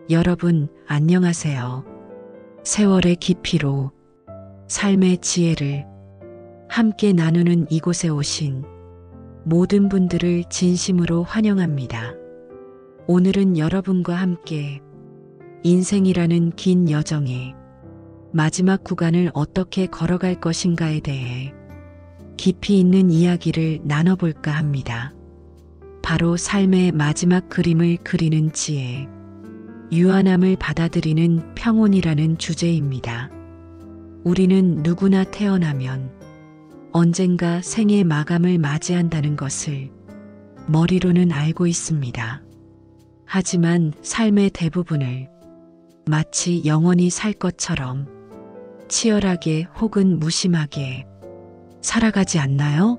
여러분, 안녕하세요. 세월의 깊이로 삶의 지혜를 함께 나누는 이곳에 오신 모든 분들을 진심으로 환영합니다. 오늘은 여러분과 함께 인생이라는 긴 여정의 마지막 구간을 어떻게 걸어갈 것인가에 대해 깊이 있는 이야기를 나눠볼까 합니다. 바로 삶의 마지막 그림을 그리는 지혜, 유한함을 받아들이는 평온이라는 주제입니다. 우리는 누구나 태어나면 언젠가 생의 마감을 맞이한다는 것을 머리로는 알고 있습니다. 하지만 삶의 대부분을 마치 영원히 살 것처럼 치열하게 혹은 무심하게 살아가지 않나요?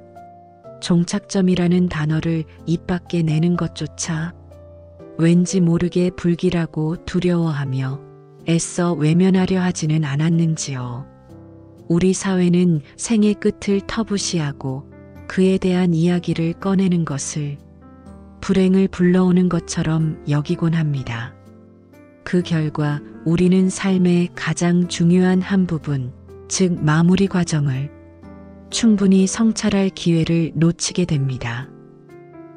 종착점이라는 단어를 입 밖에 내는 것조차 왠지 모르게 불길하고 두려워하며 애써 외면하려 하지는 않았는지요. 우리 사회는 생의 끝을 터부시하고 그에 대한 이야기를 꺼내는 것을 불행을 불러오는 것처럼 여기곤 합니다. 그 결과 우리는 삶의 가장 중요한 한 부분, 즉 마무리 과정을 충분히 성찰할 기회를 놓치게 됩니다.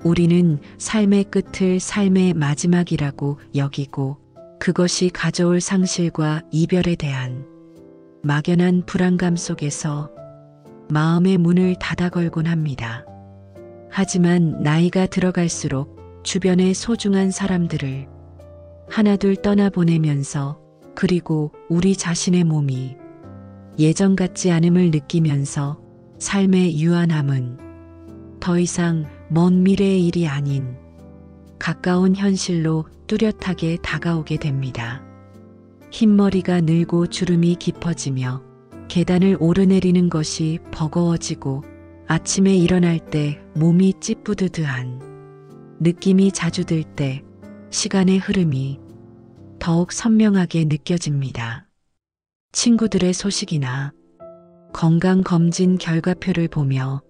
우리는 삶의 끝을 삶의 마지막이라고 여기고 그것이 가져올 상실과 이별에 대한 막연한 불안감 속에서 마음의 문을 닫아 걸곤 합니다. 하지만 나이가 들어갈수록 주변의 소중한 사람들을 하나둘 떠나보내면서 그리고 우리 자신의 몸이 예전 같지 않음을 느끼면서 삶의 유한함은 더 이상 먼 미래의 일이 아닌 가까운 현실로 뚜렷하게 다가오게 됩니다. 흰머리가 늘고 주름이 깊어지며 계단을 오르내리는 것이 버거워지고 아침에 일어날 때 몸이 찌뿌드드한 느낌이 자주 들 때 시간의 흐름이 더욱 선명하게 느껴집니다. 친구들의 소식이나 건강검진 결과표를 보며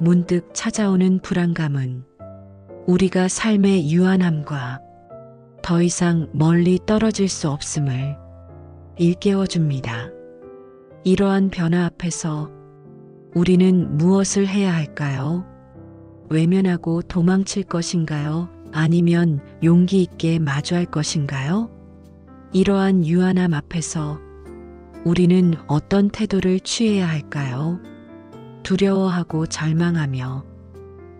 문득 찾아오는 불안감은 우리가 삶의 유한함과 더 이상 멀리 떨어질 수 없음을 일깨워줍니다. 이러한 변화 앞에서 우리는 무엇을 해야 할까요? 외면하고 도망칠 것인가요? 아니면 용기 있게 마주할 것인가요? 이러한 유한함 앞에서 우리는 어떤 태도를 취해야 할까요? 두려워하고 절망하며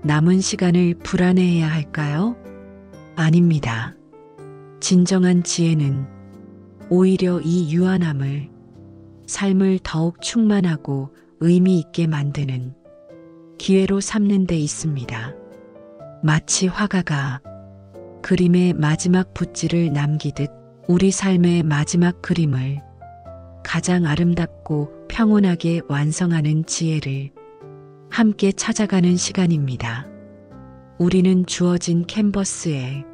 남은 시간을 불안해해야 할까요? 아닙니다. 진정한 지혜는 오히려 이 유한함을 삶을 더욱 충만하고 의미 있게 만드는 기회로 삼는 데 있습니다. 마치 화가가 그림의 마지막 붓질을 남기듯 우리 삶의 마지막 그림을 가장 아름답고 평온하게 완성하는 지혜를 함께 찾아가는 시간입니다. 우리는 주어진 캔버스에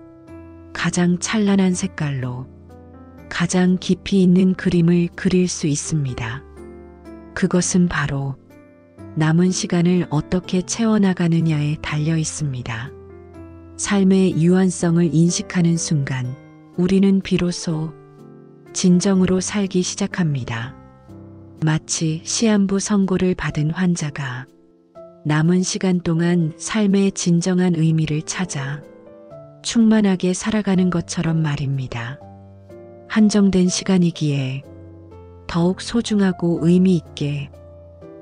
가장 찬란한 색깔로 가장 깊이 있는 그림을 그릴 수 있습니다. 그것은 바로 남은 시간을 어떻게 채워나가느냐에 달려 있습니다. 삶의 유한성을 인식하는 순간 우리는 비로소 진정으로 살기 시작합니다. 마치 시한부 선고를 받은 환자가 남은 시간 동안 삶의 진정한 의미를 찾아 충만하게 살아가는 것처럼 말입니다. 한정된 시간이기에 더욱 소중하고 의미 있게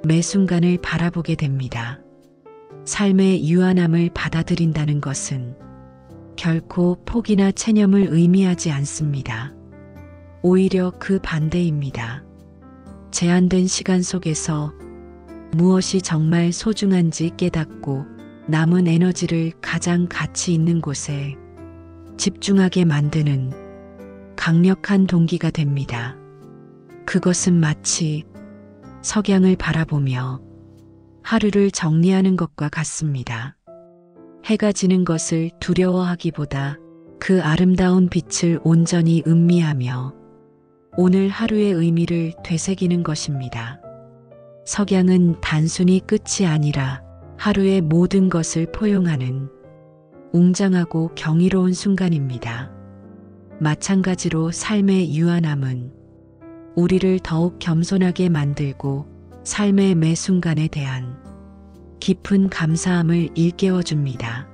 매 순간을 바라보게 됩니다. 삶의 유한함을 받아들인다는 것은 결코 포기나 체념을 의미하지 않습니다. 오히려 그 반대입니다. 제한된 시간 속에서 무엇이 정말 소중한지 깨닫고 남은 에너지를 가장 가치 있는 곳에 집중하게 만드는 강력한 동기가 됩니다. 그것은 마치 석양을 바라보며 하루를 정리하는 것과 같습니다. 해가 지는 것을 두려워하기보다 그 아름다운 빛을 온전히 음미하며 오늘 하루의 의미를 되새기는 것입니다. 석양은 단순히 끝이 아니라 하루의 모든 것을 포용하는 웅장하고 경이로운 순간입니다. 마찬가지로 삶의 유한함은 우리를 더욱 겸손하게 만들고 삶의 매 순간에 대한 깊은 감사함을 일깨워줍니다.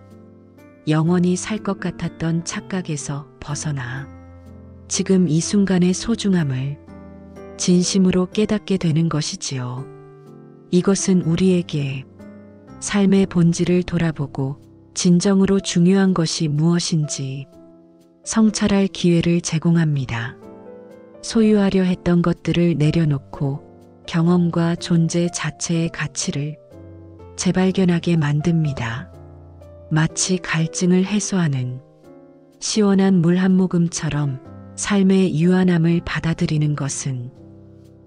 영원히 살 것 같았던 착각에서 벗어나 지금 이 순간의 소중함을 진심으로 깨닫게 되는 것이지요. 이것은 우리에게 삶의 본질을 돌아보고 진정으로 중요한 것이 무엇인지 성찰할 기회를 제공합니다. 소유하려 했던 것들을 내려놓고 경험과 존재 자체의 가치를 재발견하게 만듭니다. 마치 갈증을 해소하는 시원한 물 한 모금처럼 삶의 유한함을 받아들이는 것은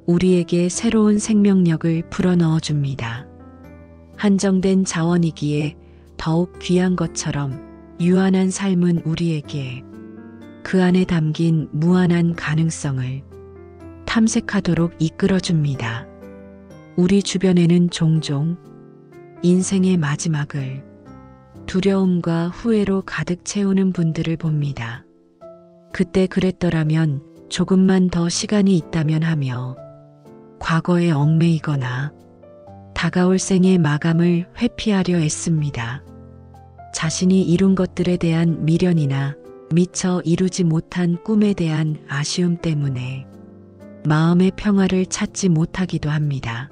우리에게 새로운 생명력을 불어넣어 줍니다. 한정된 자원이기에 더욱 귀한 것처럼 유한한 삶은 우리에게 그 안에 담긴 무한한 가능성을 탐색하도록 이끌어줍니다. 우리 주변에는 종종 인생의 마지막을 두려움과 후회로 가득 채우는 분들을 봅니다. 그때 그랬더라면, 조금만 더 시간이 있다면 하며 과거에 얽매이거나 다가올 생의 마감을 회피하려 애씁니다. 자신이 이룬 것들에 대한 미련이나 미처 이루지 못한 꿈에 대한 아쉬움 때문에 마음의 평화를 찾지 못하기도 합니다.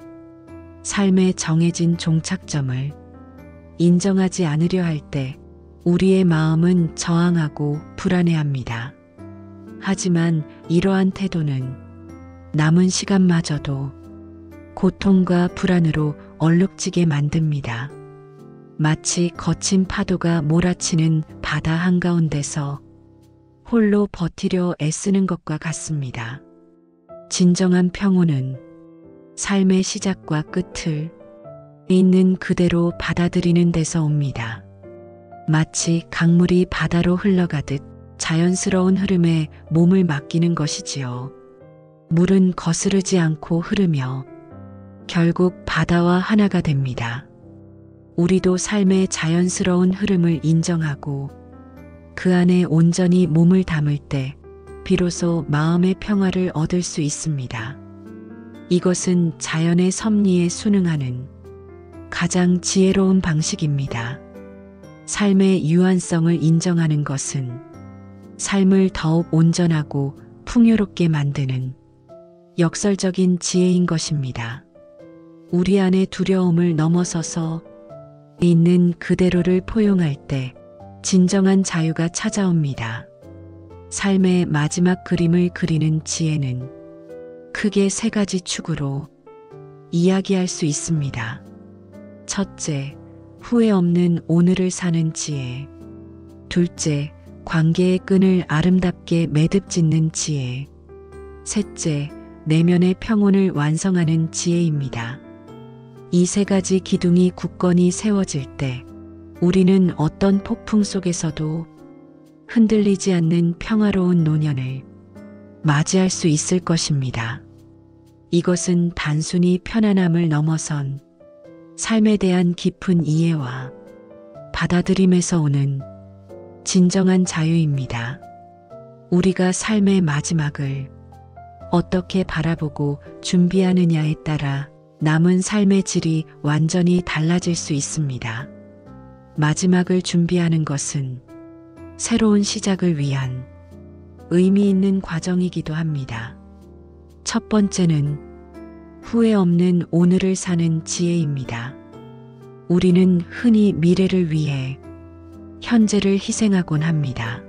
삶의 정해진 종착점을 인정하지 않으려 할 때 우리의 마음은 저항하고 불안해합니다. 하지만 이러한 태도는 남은 시간마저도 고통과 불안으로 얼룩지게 만듭니다. 마치 거친 파도가 몰아치는 바다 한가운데서 홀로 버티려 애쓰는 것과 같습니다. 진정한 평온은 삶의 시작과 끝을 있는 그대로 받아들이는 데서 옵니다. 마치 강물이 바다로 흘러가듯 자연스러운 흐름에 몸을 맡기는 것이지요. 물은 거스르지 않고 흐르며 결국 바다와 하나가 됩니다. 우리도 삶의 자연스러운 흐름을 인정하고 그 안에 온전히 몸을 담을 때 비로소 마음의 평화를 얻을 수 있습니다. 이것은 자연의 섭리에 순응하는 가장 지혜로운 방식입니다. 삶의 유한성을 인정하는 것은 삶을 더욱 온전하고 풍요롭게 만드는 역설적인 지혜인 것입니다. 우리 안의 두려움을 넘어서서 있는 그대로를 포용할 때 진정한 자유가 찾아옵니다. 삶의 마지막 그림을 그리는 지혜는 크게 세 가지 축으로 이야기할 수 있습니다. 첫째, 후회 없는 오늘을 사는 지혜. 둘째, 관계의 끈을 아름답게 매듭짓는 지혜. 셋째, 내면의 평온을 완성하는 지혜입니다. 이 세 가지 기둥이 굳건히 세워질 때 우리는 어떤 폭풍 속에서도 흔들리지 않는 평화로운 노년을 맞이할 수 있을 것입니다. 이것은 단순히 편안함을 넘어선 삶에 대한 깊은 이해와 받아들임에서 오는 진정한 자유입니다. 우리가 삶의 마지막을 어떻게 바라보고 준비하느냐에 따라 남은 삶의 질이 완전히 달라질 수 있습니다. 마지막을 준비하는 것은 새로운 시작을 위한 의미 있는 과정이기도 합니다. 첫 번째는 후회 없는 오늘을 사는 지혜입니다. 우리는 흔히 미래를 위해 현재를 희생하곤 합니다.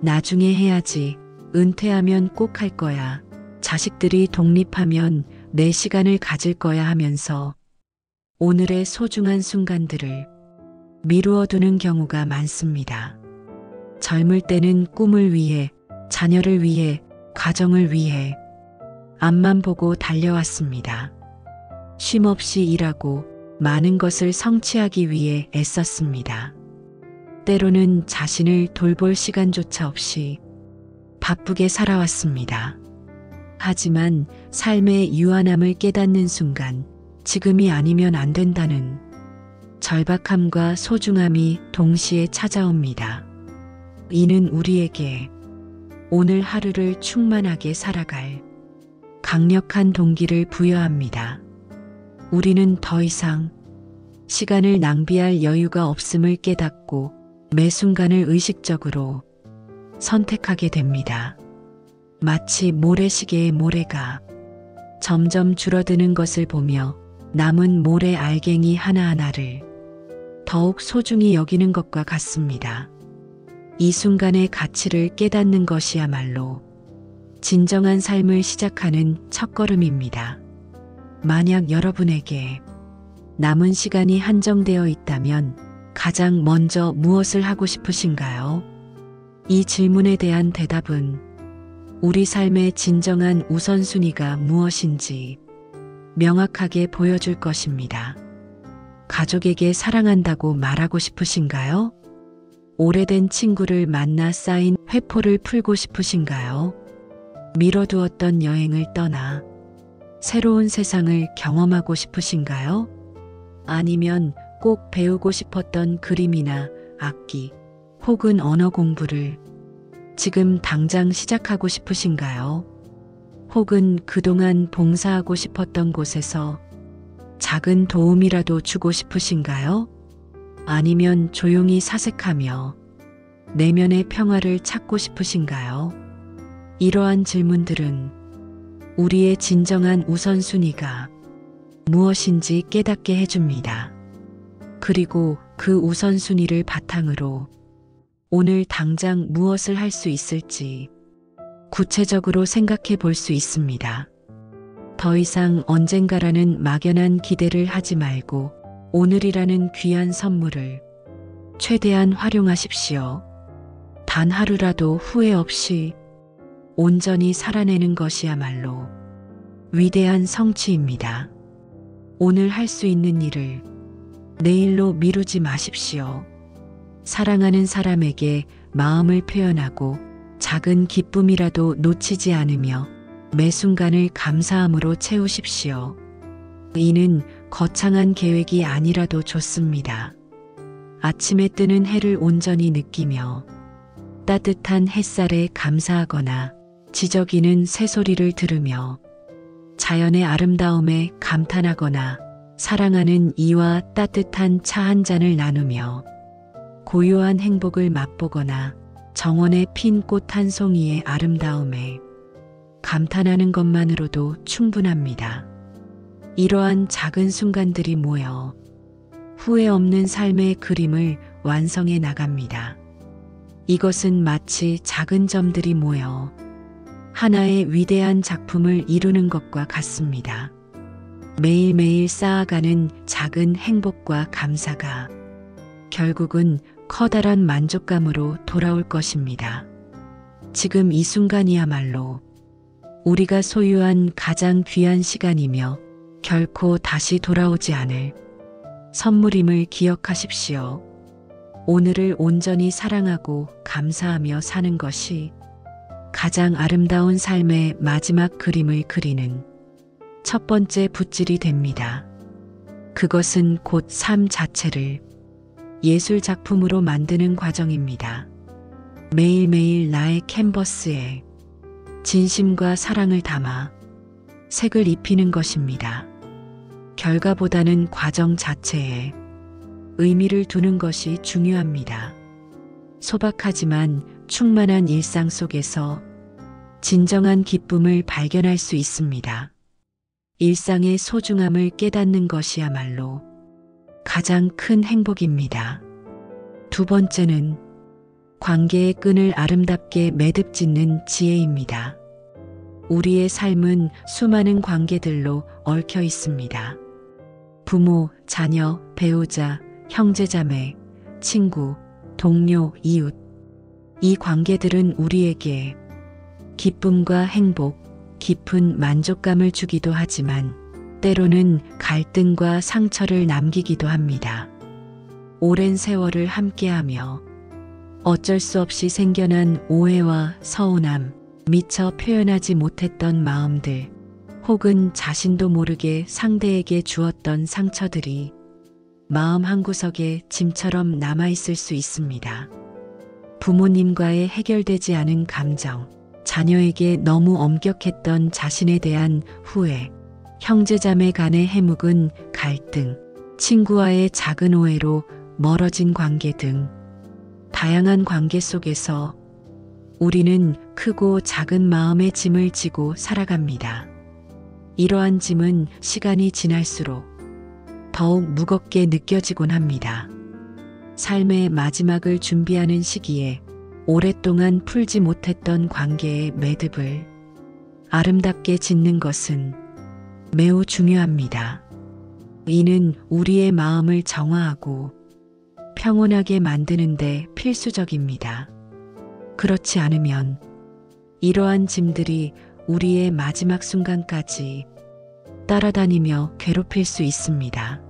나중에 해야지, 은퇴하면 꼭 할 거야, 자식들이 독립하면 내 시간을 가질 거야 하면서 오늘의 소중한 순간들을 미루어 두는 경우가 많습니다. 젊을 때는 꿈을 위해, 자녀를 위해, 가정을 위해 앞만 보고 달려왔습니다. 쉼없이 일하고 많은 것을 성취하기 위해 애썼습니다. 때로는 자신을 돌볼 시간조차 없이 바쁘게 살아왔습니다. 하지만 삶의 유한함을 깨닫는 순간 지금이 아니면 안 된다는 절박함과 소중함이 동시에 찾아옵니다. 이는 우리에게 오늘 하루를 충만하게 살아갈 강력한 동기를 부여합니다. 우리는 더 이상 시간을 낭비할 여유가 없음을 깨닫고 매 순간을 의식적으로 선택하게 됩니다. 마치 모래시계의 모래가 점점 줄어드는 것을 보며 남은 모래 알갱이 하나하나를 더욱 소중히 여기는 것과 같습니다. 이 순간의 가치를 깨닫는 것이야말로 진정한 삶을 시작하는 첫걸음입니다. 만약 여러분에게 남은 시간이 한정되어 있다면 가장 먼저 무엇을 하고 싶으신가요? 이 질문에 대한 대답은 우리 삶의 진정한 우선순위가 무엇인지 명확하게 보여줄 것입니다. 가족에게 사랑한다고 말하고 싶으신가요? 오래된 친구를 만나 쌓인 회포를 풀고 싶으신가요? 미뤄두었던 여행을 떠나 새로운 세상을 경험하고 싶으신가요? 아니면 꼭 배우고 싶었던 그림이나 악기 혹은 언어 공부를 지금 당장 시작하고 싶으신가요? 혹은 그동안 봉사하고 싶었던 곳에서 작은 도움이라도 주고 싶으신가요? 아니면 조용히 사색하며 내면의 평화를 찾고 싶으신가요? 이러한 질문들은 우리의 진정한 우선순위가 무엇인지 깨닫게 해줍니다. 그리고 그 우선순위를 바탕으로 오늘 당장 무엇을 할 수 있을지 구체적으로 생각해 볼 수 있습니다. 더 이상 언젠가라는 막연한 기대를 하지 말고 오늘이라는 귀한 선물을 최대한 활용하십시오. 단 하루라도 후회 없이 온전히 살아내는 것이야말로 위대한 성취입니다. 오늘 할 수 있는 일을 내일로 미루지 마십시오. 사랑하는 사람에게 마음을 표현하고 작은 기쁨이라도 놓치지 않으며 매 순간을 감사함으로 채우십시오. 이는 거창한 계획이 아니라도 좋습니다. 아침에 뜨는 해를 온전히 느끼며 따뜻한 햇살에 감사하거나 지저귀는 새소리를 들으며 자연의 아름다움에 감탄하거나 사랑하는 이와 따뜻한 차 한 잔을 나누며 고요한 행복을 맛보거나 정원에 핀 꽃 한 송이의 아름다움에 감탄하는 것만으로도 충분합니다. 이러한 작은 순간들이 모여 후회 없는 삶의 그림을 완성해 나갑니다. 이것은 마치 작은 점들이 모여 하나의 위대한 작품을 이루는 것과 같습니다. 매일매일 쌓아가는 작은 행복과 감사가 결국은 커다란 만족감으로 돌아올 것입니다. 지금 이 순간이야말로 우리가 소유한 가장 귀한 시간이며 결코 다시 돌아오지 않을 선물임을 기억하십시오. 오늘을 온전히 사랑하고 감사하며 사는 것이 가장 아름다운 삶의 마지막 그림을 그리는 첫 번째 붓질이 됩니다. 그것은 곧 삶 자체를 예술 작품으로 만드는 과정입니다. 매일매일 나의 캔버스에 진심과 사랑을 담아 색을 입히는 것입니다. 결과보다는 과정 자체에 의미를 두는 것이 중요합니다. 소박하지만 충만한 일상 속에서 진정한 기쁨을 발견할 수 있습니다. 일상의 소중함을 깨닫는 것이야말로 가장 큰 행복입니다. 두 번째는 관계의 끈을 아름답게 매듭짓는 지혜입니다. 우리의 삶은 수많은 관계들로 얽혀 있습니다. 부모, 자녀, 배우자, 형제자매, 친구, 동료, 이웃. 이 관계들은 우리에게 기쁨과 행복, 깊은 만족감을 주기도 하지만 때로는 갈등과 상처를 남기기도 합니다. 오랜 세월을 함께하며 어쩔 수 없이 생겨난 오해와 서운함, 미처 표현하지 못했던 마음들, 혹은 자신도 모르게 상대에게 주었던 상처들이 마음 한구석에 짐처럼 남아있을 수 있습니다. 부모님과의 해결되지 않은 감정, 자녀에게 너무 엄격했던 자신에 대한 후회, 형제자매 간의 해묵은 갈등, 친구와의 작은 오해로 멀어진 관계 등 다양한 관계 속에서 우리는 크고 작은 마음의 짐을 지고 살아갑니다. 이러한 짐은 시간이 지날수록 더욱 무겁게 느껴지곤 합니다. 삶의 마지막을 준비하는 시기에 오랫동안 풀지 못했던 관계의 매듭을 아름답게 짓는 것은 매우 중요합니다. 이는 우리의 마음을 정화하고 평온하게 만드는 데 필수적입니다. 그렇지 않으면 이러한 짐들이 우리의 마지막 순간까지 따라다니며 괴롭힐 수 있습니다.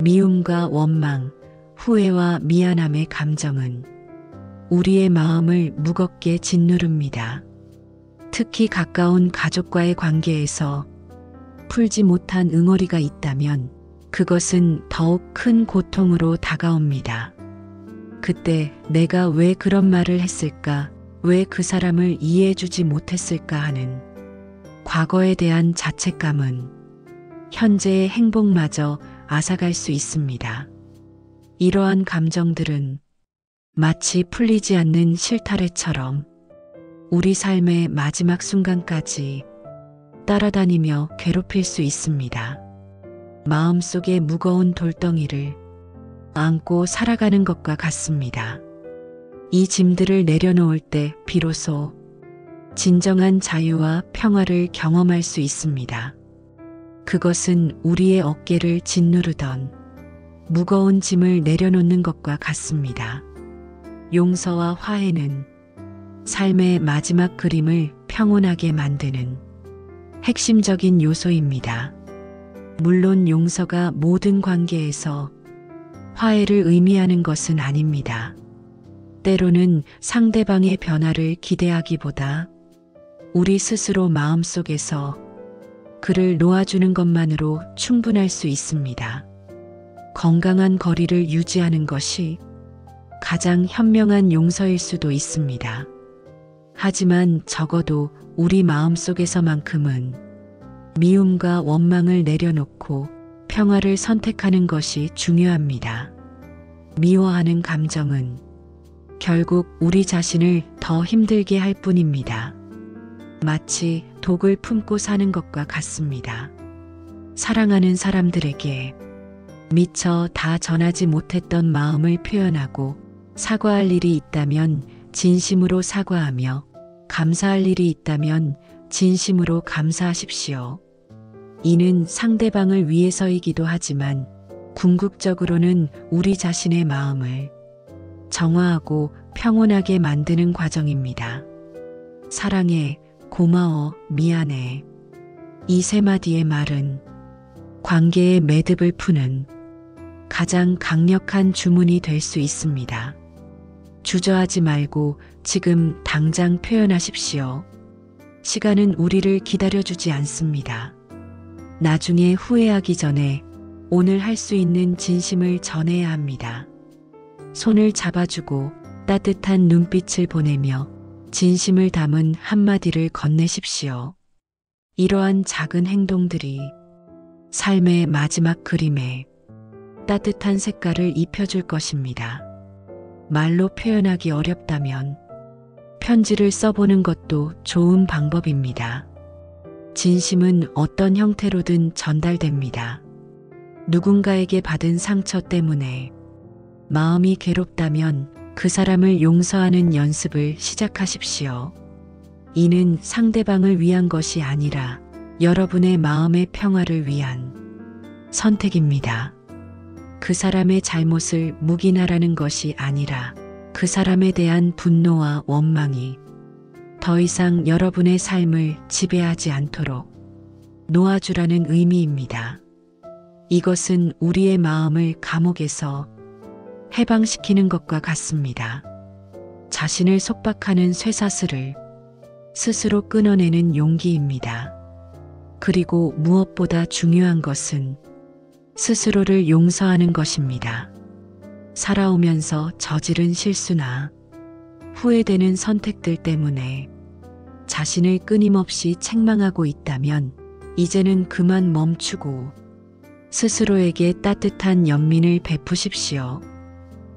미움과 원망, 후회와 미안함의 감정은 우리의 마음을 무겁게 짓누릅니다. 특히 가까운 가족과의 관계에서 풀지 못한 응어리가 있다면 그것은 더욱 큰 고통으로 다가옵니다. 그때 내가 왜 그런 말을 했을까? 왜 그 사람을 이해해주지 못했을까 하는 과거에 대한 자책감은 현재의 행복마저 앗아갈 수 있습니다. 이러한 감정들은 마치 풀리지 않는 실타래처럼 우리 삶의 마지막 순간까지 따라다니며 괴롭힐 수 있습니다. 마음속에 무거운 돌덩이를 안고 살아가는 것과 같습니다. 이 짐들을 내려놓을 때 비로소 진정한 자유와 평화를 경험할 수 있습니다. 그것은 우리의 어깨를 짓누르던 무거운 짐을 내려놓는 것과 같습니다. 용서와 화해는 삶의 마지막 그림을 평온하게 만드는 핵심적인 요소입니다. 물론 용서가 모든 관계에서 화해를 의미하는 것은 아닙니다. 때로는 상대방의 변화를 기대하기보다 우리 스스로 마음속에서 그를 놓아주는 것만으로 충분할 수 있습니다. 건강한 거리를 유지하는 것이 가장 현명한 용서일 수도 있습니다. 하지만 적어도 우리 마음속에서만큼은 미움과 원망을 내려놓고 평화를 선택하는 것이 중요합니다. 미워하는 감정은 결국 우리 자신을 더 힘들게 할 뿐입니다. 마치 독을 품고 사는 것과 같습니다. 사랑하는 사람들에게 미처 다 전하지 못했던 마음을 표현하고 사과할 일이 있다면 진심으로 사과하며 감사할 일이 있다면 진심으로 감사하십시오. 이는 상대방을 위해서이기도 하지만 궁극적으로는 우리 자신의 마음을 정화하고 평온하게 만드는 과정입니다. 사랑해, 고마워, 미안해. 이 세 마디의 말은 관계의 매듭을 푸는 가장 강력한 주문이 될 수 있습니다. 주저하지 말고 지금 당장 표현하십시오. 시간은 우리를 기다려주지 않습니다. 나중에 후회하기 전에 오늘 할 수 있는 진심을 전해야 합니다. 손을 잡아주고 따뜻한 눈빛을 보내며 진심을 담은 한마디를 건네십시오. 이러한 작은 행동들이 삶의 마지막 그림에 따뜻한 색깔을 입혀줄 것입니다. 말로 표현하기 어렵다면 편지를 써보는 것도 좋은 방법입니다. 진심은 어떤 형태로든 전달됩니다. 누군가에게 받은 상처 때문에 마음이 괴롭다면 그 사람을 용서하는 연습을 시작하십시오. 이는 상대방을 위한 것이 아니라 여러분의 마음의 평화를 위한 선택입니다. 그 사람의 잘못을 묵인하라는 것이 아니라 그 사람에 대한 분노와 원망이 더 이상 여러분의 삶을 지배하지 않도록 놓아주라는 의미입니다. 이것은 우리의 마음을 감옥에서 해방시키는 것과 같습니다. 자신을 속박하는 쇠사슬을 스스로 끊어내는 용기입니다. 그리고 무엇보다 중요한 것은 스스로를 용서하는 것입니다. 살아오면서 저지른 실수나 후회되는 선택들 때문에 자신을 끊임없이 책망하고 있다면 이제는 그만 멈추고 스스로에게 따뜻한 연민을 베푸십시오.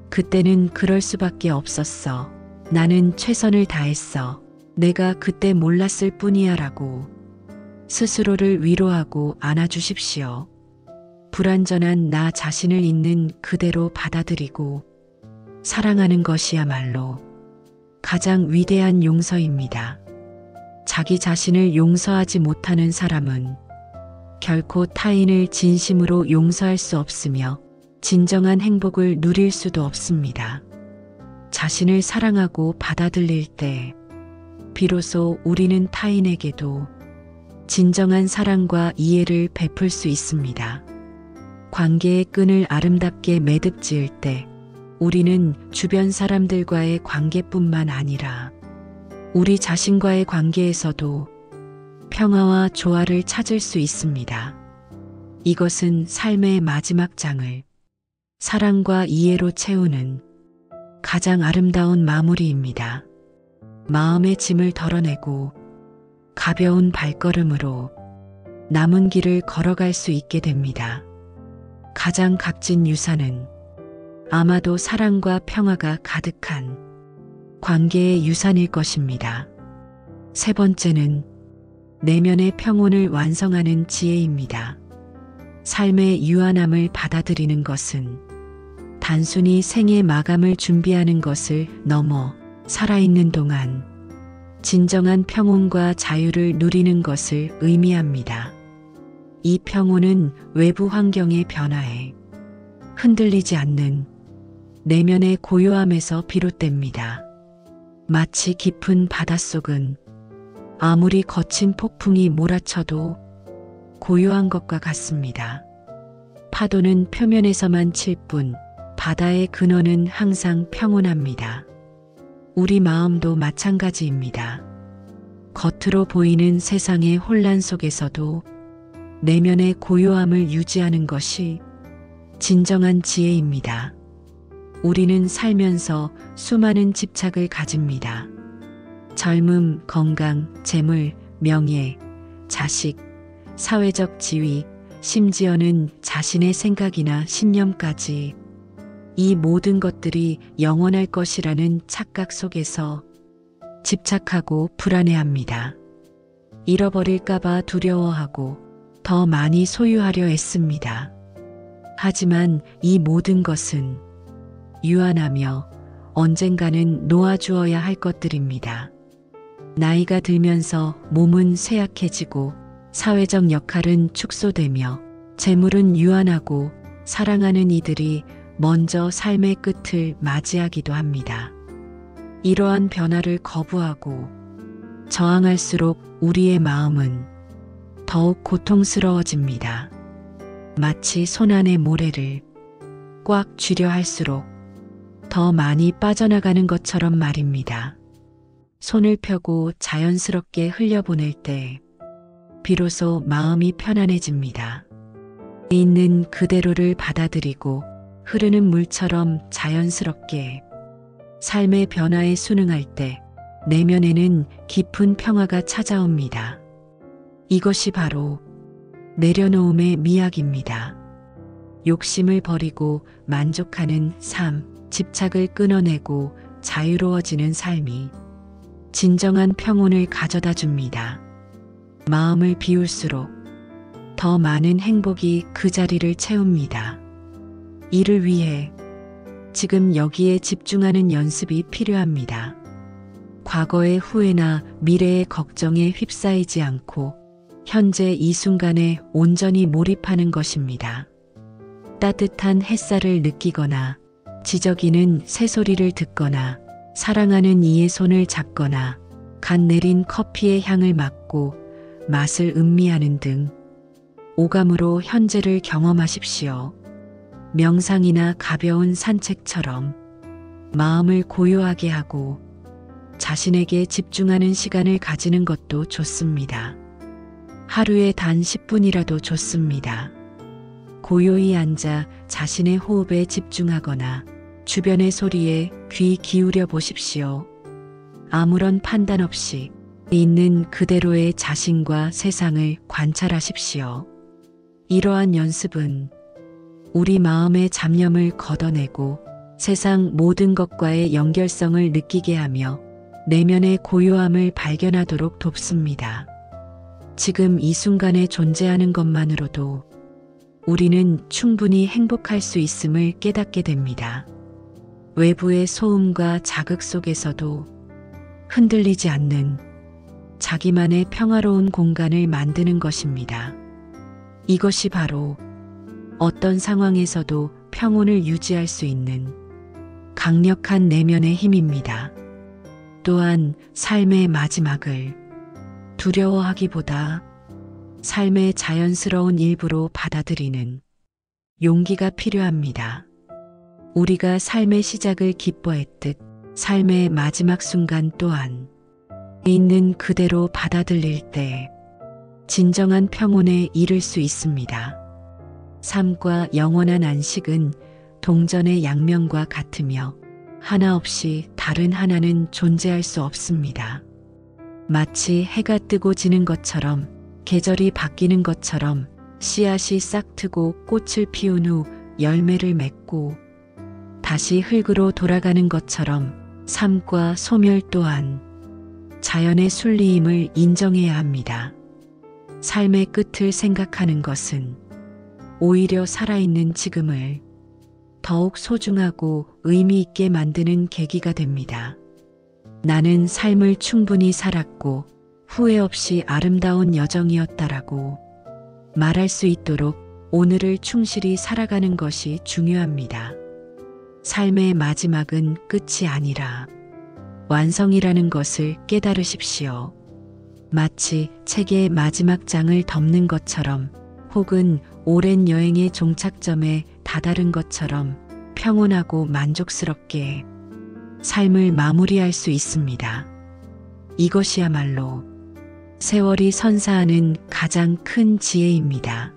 그때는 그럴 수밖에 없었어. 나는 최선을 다했어. 내가 그때 몰랐을 뿐이야 라고 스스로를 위로하고 안아주십시오. 불완전한 나 자신을 있는 그대로 받아들이고 사랑하는 것이야말로 가장 위대한 용서입니다. 자기 자신을 용서하지 못하는 사람은 결코 타인을 진심으로 용서할 수 없으며 진정한 행복을 누릴 수도 없습니다. 자신을 사랑하고 받아들일 때 비로소 우리는 타인에게도 진정한 사랑과 이해를 베풀 수 있습니다. 관계의 끈을 아름답게 매듭지을 때 우리는 주변 사람들과의 관계뿐만 아니라 우리 자신과의 관계에서도 평화와 조화를 찾을 수 있습니다. 이것은 삶의 마지막 장을 사랑과 이해로 채우는 가장 아름다운 마무리입니다. 마음의 짐을 덜어내고 가벼운 발걸음으로 남은 길을 걸어갈 수 있게 됩니다. 가장 값진 유산은 아마도 사랑과 평화가 가득한 관계의 유산일 것입니다. 세 번째는 내면의 평온을 완성하는 지혜입니다. 삶의 유한함을 받아들이는 것은 단순히 생의 마감을 준비하는 것을 넘어 살아있는 동안 진정한 평온과 자유를 누리는 것을 의미합니다. 이 평온은 외부 환경의 변화에 흔들리지 않는 내면의 고요함에서 비롯됩니다. 마치 깊은 바닷속은 아무리 거친 폭풍이 몰아쳐도 고요한 것과 같습니다. 파도는 표면에서만 칠 뿐 바다의 근원은 항상 평온합니다. 우리 마음도 마찬가지입니다. 겉으로 보이는 세상의 혼란 속에서도 내면의 고요함을 유지하는 것이 진정한 지혜입니다. 우리는 살면서 수많은 집착을 가집니다. 젊음, 건강, 재물, 명예, 자식, 사회적 지위, 심지어는 자신의 생각이나 신념까지 이 모든 것들이 영원할 것이라는 착각 속에서 집착하고 불안해합니다. 잃어버릴까봐 두려워하고 더 많이 소유하려 애씁니다. 하지만 이 모든 것은 유한하며 언젠가는 놓아주어야 할 것들입니다. 나이가 들면서 몸은 쇠약해지고 사회적 역할은 축소되며 재물은 유한하고 사랑하는 이들이 먼저 삶의 끝을 맞이하기도 합니다. 이러한 변화를 거부하고 저항할수록 우리의 마음은 더욱 고통스러워집니다. 마치 손안의 모래를 꽉 쥐려 할수록 더 많이 빠져나가는 것처럼 말입니다. 손을 펴고 자연스럽게 흘려보낼 때 비로소 마음이 편안해집니다. 있는 그대로를 받아들이고 흐르는 물처럼 자연스럽게 삶의 변화에 순응할 때 내면에는 깊은 평화가 찾아옵니다. 이것이 바로 내려놓음의 미학입니다. 욕심을 버리고 만족하는 삶, 집착을 끊어내고 자유로워지는 삶이 진정한 평온을 가져다 줍니다. 마음을 비울수록 더 많은 행복이 그 자리를 채웁니다. 이를 위해 지금 여기에 집중하는 연습이 필요합니다. 과거의 후회나 미래의 걱정에 휩싸이지 않고 현재 이 순간에 온전히 몰입하는 것입니다. 따뜻한 햇살을 느끼거나 지저귀는 새소리를 듣거나 사랑하는 이의 손을 잡거나 갓 내린 커피의 향을 맡고 맛을 음미하는 등 오감으로 현재를 경험하십시오. 명상이나 가벼운 산책처럼 마음을 고요하게 하고 자신에게 집중하는 시간을 가지는 것도 좋습니다. 하루에 단 10분이라도 좋습니다. 고요히 앉아 자신의 호흡에 집중하거나 주변의 소리에 귀 기울여 보십시오. 아무런 판단 없이 있는 그대로의 자신과 세상을 관찰하십시오. 이러한 연습은 우리 마음의 잡념을 걷어내고 세상 모든 것과의 연결성을 느끼게 하며 내면의 고요함을 발견하도록 돕습니다. 지금 이 순간에 존재하는 것만으로도 우리는 충분히 행복할 수 있음을 깨닫게 됩니다. 외부의 소음과 자극 속에서도 흔들리지 않는 자기만의 평화로운 공간을 만드는 것입니다. 이것이 바로 어떤 상황에서도 평온을 유지할 수 있는 강력한 내면의 힘입니다. 또한 삶의 마지막을 두려워하기보다 삶의 자연스러운 일부로 받아들이는 용기가 필요합니다. 우리가 삶의 시작을 기뻐했듯 삶의 마지막 순간 또한 있는 그대로 받아들일 때 진정한 평온에 이를 수 있습니다. 삶과 영원한 안식은 동전의 양면과 같으며 하나 없이 다른 하나는 존재할 수 없습니다. 마치 해가 뜨고 지는 것처럼, 계절이 바뀌는 것처럼, 씨앗이 싹트고 꽃을 피운 후 열매를 맺고 다시 흙으로 돌아가는 것처럼 삶과 소멸 또한 자연의 순리임을 인정해야 합니다. 삶의 끝을 생각하는 것은 오히려 살아있는 지금을 더욱 소중하고 의미 있게 만드는 계기가 됩니다. 나는 삶을 충분히 살았고 후회 없이 아름다운 여정이었다라고 말할 수 있도록 오늘을 충실히 살아가는 것이 중요합니다. 삶의 마지막은 끝이 아니라 완성이라는 것을 깨달으십시오. 마치 책의 마지막 장을 덮는 것처럼 혹은 오랜 여행의 종착점에 다다른 것처럼 평온하고 만족스럽게 삶을 마무리할 수 있습니다. 이것이야말로 세월이 선사하는 가장 큰 지혜입니다.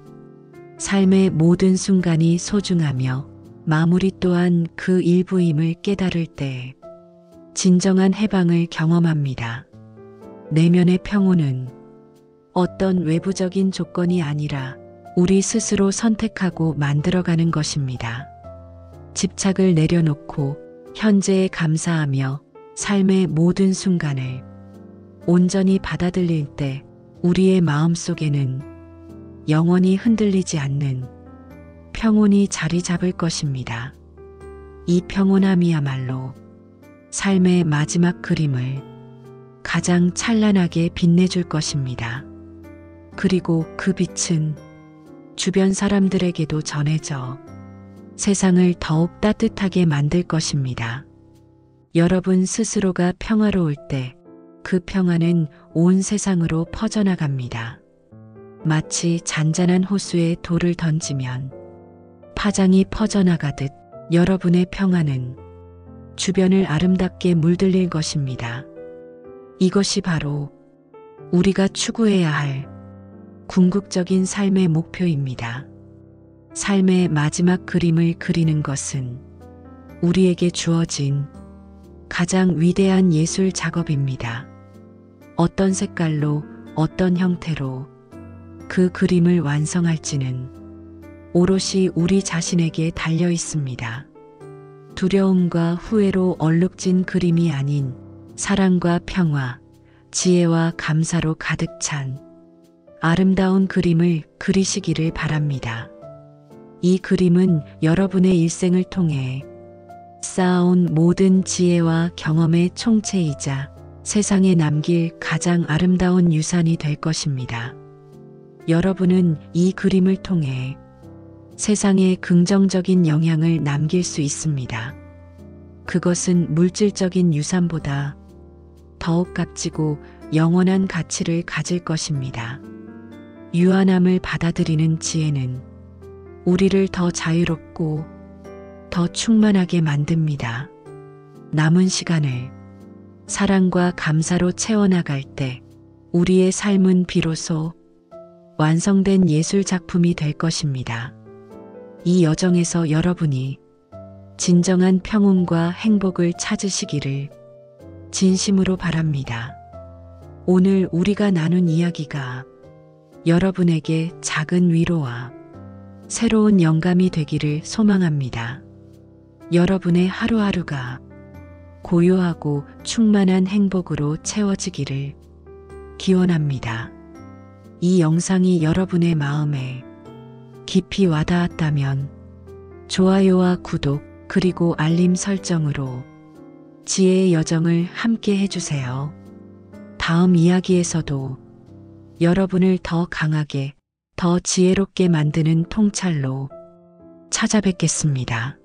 삶의 모든 순간이 소중하며 마무리 또한 그 일부임을 깨달을 때 진정한 해방을 경험합니다. 내면의 평온은 어떤 외부적인 조건이 아니라 우리 스스로 선택하고 만들어가는 것입니다. 집착을 내려놓고 현재에 감사하며 삶의 모든 순간을 온전히 받아들일 때 우리의 마음속에는 영원히 흔들리지 않는 평온이 자리 잡을 것입니다. 이 평온함이야말로 삶의 마지막 그림을 가장 찬란하게 빛내줄 것입니다. 그리고 그 빛은 주변 사람들에게도 전해져 세상을 더욱 따뜻하게 만들 것입니다. 여러분 스스로가 평화로울 때 그 평화는 온 세상으로 퍼져나갑니다. 마치 잔잔한 호수에 돌을 던지면 파장이 퍼져나가듯 여러분의 평화는 주변을 아름답게 물들일 것입니다. 이것이 바로 우리가 추구해야 할 궁극적인 삶의 목표입니다. 삶의 마지막 그림을 그리는 것은 우리에게 주어진 가장 위대한 예술 작업입니다. 어떤 색깔로, 어떤 형태로 그 그림을 완성할지는 오롯이 우리 자신에게 달려 있습니다. 두려움과 후회로 얼룩진 그림이 아닌 사랑과 평화, 지혜와 감사로 가득 찬 아름다운 그림을 그리시기를 바랍니다. 이 그림은 여러분의 일생을 통해 쌓아온 모든 지혜와 경험의 총체이자 세상에 남길 가장 아름다운 유산이 될 것입니다. 여러분은 이 그림을 통해 세상에 긍정적인 영향을 남길 수 있습니다. 그것은 물질적인 유산보다 더욱 값지고 영원한 가치를 가질 것입니다. 유한함을 받아들이는 지혜는 우리를 더 자유롭고 더 충만하게 만듭니다. 남은 시간을 사랑과 감사로 채워나갈 때 우리의 삶은 비로소 완성된 예술 작품이 될 것입니다. 이 여정에서 여러분이 진정한 평온과 행복을 찾으시기를 진심으로 바랍니다. 오늘 우리가 나눈 이야기가 여러분에게 작은 위로와 새로운 영감이 되기를 소망합니다. 여러분의 하루하루가 고요하고 충만한 행복으로 채워지기를 기원합니다. 이 영상이 여러분의 마음에 깊이 와닿았다면 좋아요와 구독 그리고 알림 설정으로 지혜의 여정을 함께 해주세요. 다음 이야기에서도 여러분을 더 강하게, 더 지혜롭게 만드는 통찰로 찾아뵙겠습니다.